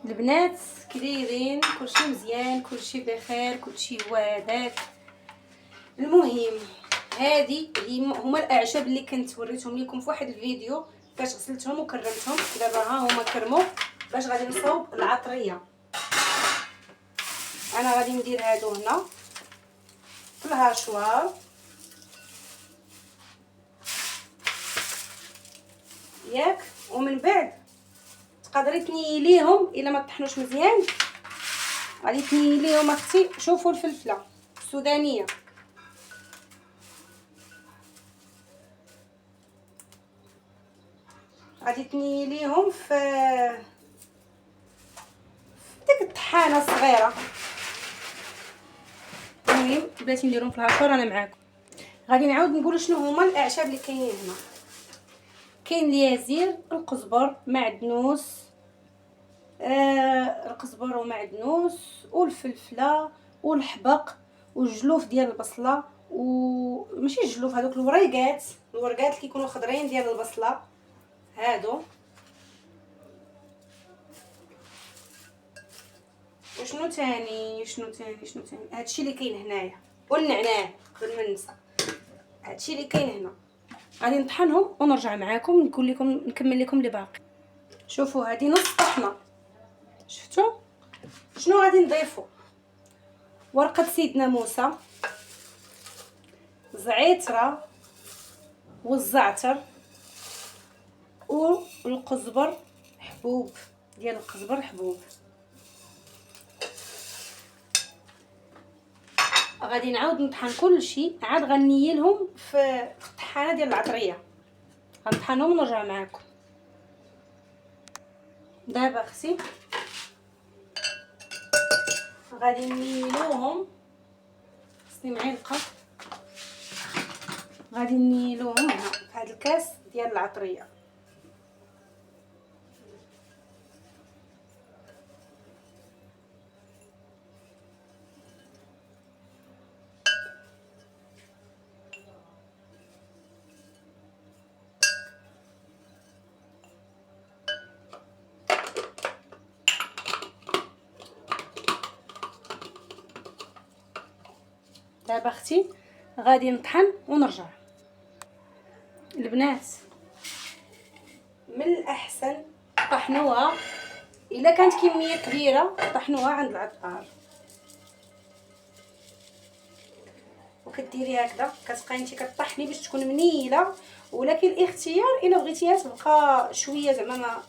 البنات كي دايرين؟ كلشي مزيان، كلشي بخير، كلشي هو هذاك. المهم هادي هما الاعشاب اللي كنت وريتهم لكم في واحد الفيديو فاش غسلتهم وكرمتهم. دابا ها هما كرموا باش غادي نصاوب العطريه. انا غادي ندير هادو هنا في الهاشوار ياك، ومن بعد تقدري تنيليهم الا ما طحنوش مزيان. غادي تنيليهم اختي. شوفوا الفلفله السودانيه، غادي تنيليهم في ديك الطحانه الصغيره. المهم بلاتي نديرهم في الهاشوار. انا معاكم غادي نعاود نقول شنو هما الاعشاب اللي كاينين هنا. كاين اليازير، القزبر، معدنوس، القزبر ومعدنوس والفلفله والحبق والجلوف ديال البصله، وماشي الجلوف، هذوك الوريقات اللي كيكونوا خضرين ديال البصله هادو. وشنو تاني هادشي اللي كاين هنايا، والنعناع قبل ما ننسى. هادشي اللي كاين هنا غادي نطحنهم ونرجع معاكم نكمل لكم اللي باقي. شوفوا هذه نص طحنه. شفتوا شنو غادي نضيفوا؟ ورقه سيدنا موسى، زعتره والزعتر والقزبر حبوب ديال القزبر حبوب. غادي نعاود نطحن كل شيء، عاد غنيلهم في الطحانه ديال العطريه. غنطحنهم ونرجع معاكم. دابا اختي غادي نيلوهم. خصني معلقه. غادي نيلوهم هنا في هذا الكاس ديال العطريه. دابا اختي غادي نطحن ونرجع. البنات من الاحسن طحنوها، الا كانت كميه كبيره طحنوها عند العطار وكديري هكذا كتبقاي انت كطحني باش تكون منيله. ولكن الاختيار الا بغيتيها تبقى شويه زعما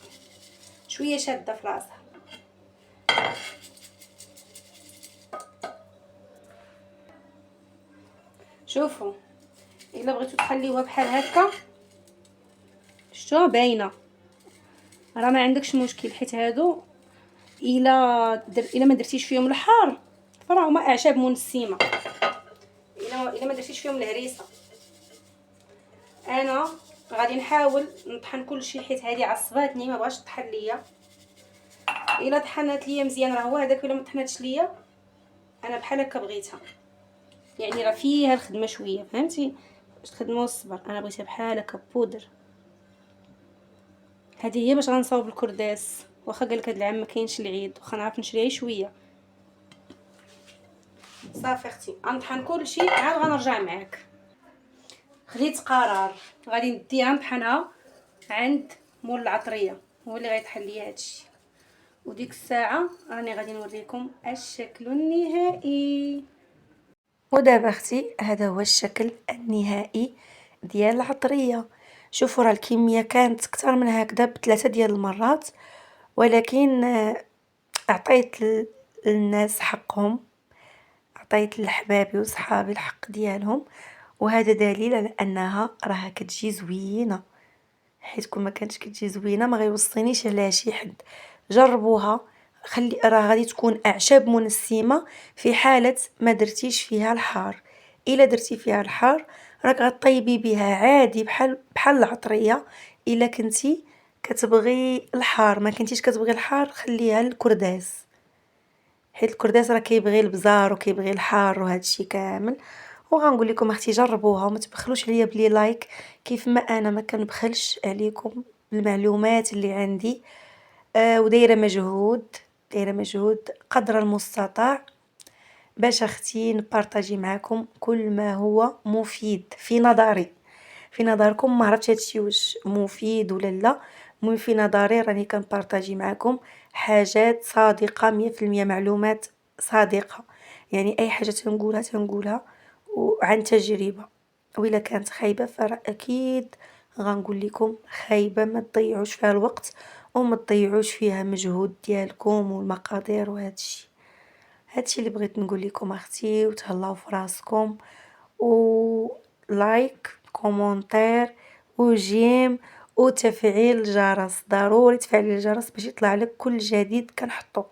شويه شاده في راسها. شوفوا الا بغيتو تخليوها بحال هكا شتوها باينه راه ما عندكش مشكل، حيت هادو الا ما درتيش فيهم الحار فراه هما اعشاب منسمه. الا ما درتيش فيهم الهريسه. انا غادي نحاول نطحن كل شيء حيت هذه عصباتني ما بغاش تطحن ليا. الا طحنات ليا مزيان راه هو هذاك، الا ما طحناتش ليا انا بحال هكا بغيتها. يعني راه فيها الخدمه شويه، فهمتي باش تخدموا الصبر. انا بغيتها بحال هكا بودر. هذه هي باش غنصاوب الكرداس. واخا قالك هاد العام ما كاينش العيد، واخا نعرف نشريها شويه. صافي اختي غنطحن كل شيء عاد غنرجع معاك. خديت قرار غادي نديها نطحنها عند مول العطريه، هو اللي غيطحن ليا هادشي. وديك الساعه راني غادي نوريكم الشكل النهائي. ودابا اختي هذا هو الشكل النهائي ديال العطريه. شوفوا راه الكميه كانت اكثر من هكذا بثلاثه ديال المرات، ولكن اعطيت للناس حقهم، عطيت لحبابي وصحابي الحق ديالهم. وهذا دليل على انها راها كتجي زوينه، حيت كون ما كانتش كتجي زوينه ما غيوصينيش على شي حد. جربوها، خلي راه غادي تكون اعشاب منسمه في حاله ما درتيش فيها الحار. الا درتي فيها الحار راك غطيبي بها عادي بحال العطريه. الا كنتي كتبغي الحار، ما كنتيش كتبغي الحار خليها للكرداس، حيت الكرداس راه كيبغي البزار وكيبغي الحار وهادشي كامل. وغنقول لكم اختي جربوها وما تبخلوش عليا بلي لايك، كيف ما انا ما كنبخلش عليكم بالمعلومات اللي عندي. ودايره مجهود دايره مجهود قدر المستطاع باش اختي نبارطاجي معاكم كل ما هو مفيد في نظري. في نظركم ما عرفتش هادشي واش مفيد ولا لا. المهم في نظري راني كنبارطاجي معاكم حاجات صادقة 100%، معلومات صادقة. يعني اي حاجة تنقولها وعن تجربة، وإلا كانت خايبة فراه اكيد غنقول لكم خايبة، ما تضيعوش فيها الوقت وما تضيعوش فيها مجهود ديالكم والمقادير هادشي اللي بغيت نقول لكم اختي. وتهلاو في راسكم، و لايك، كومونتير، وجيم، وتفعيل الجرس. ضروري تفعيل الجرس باش يطلع لك كل جديد كنحطو.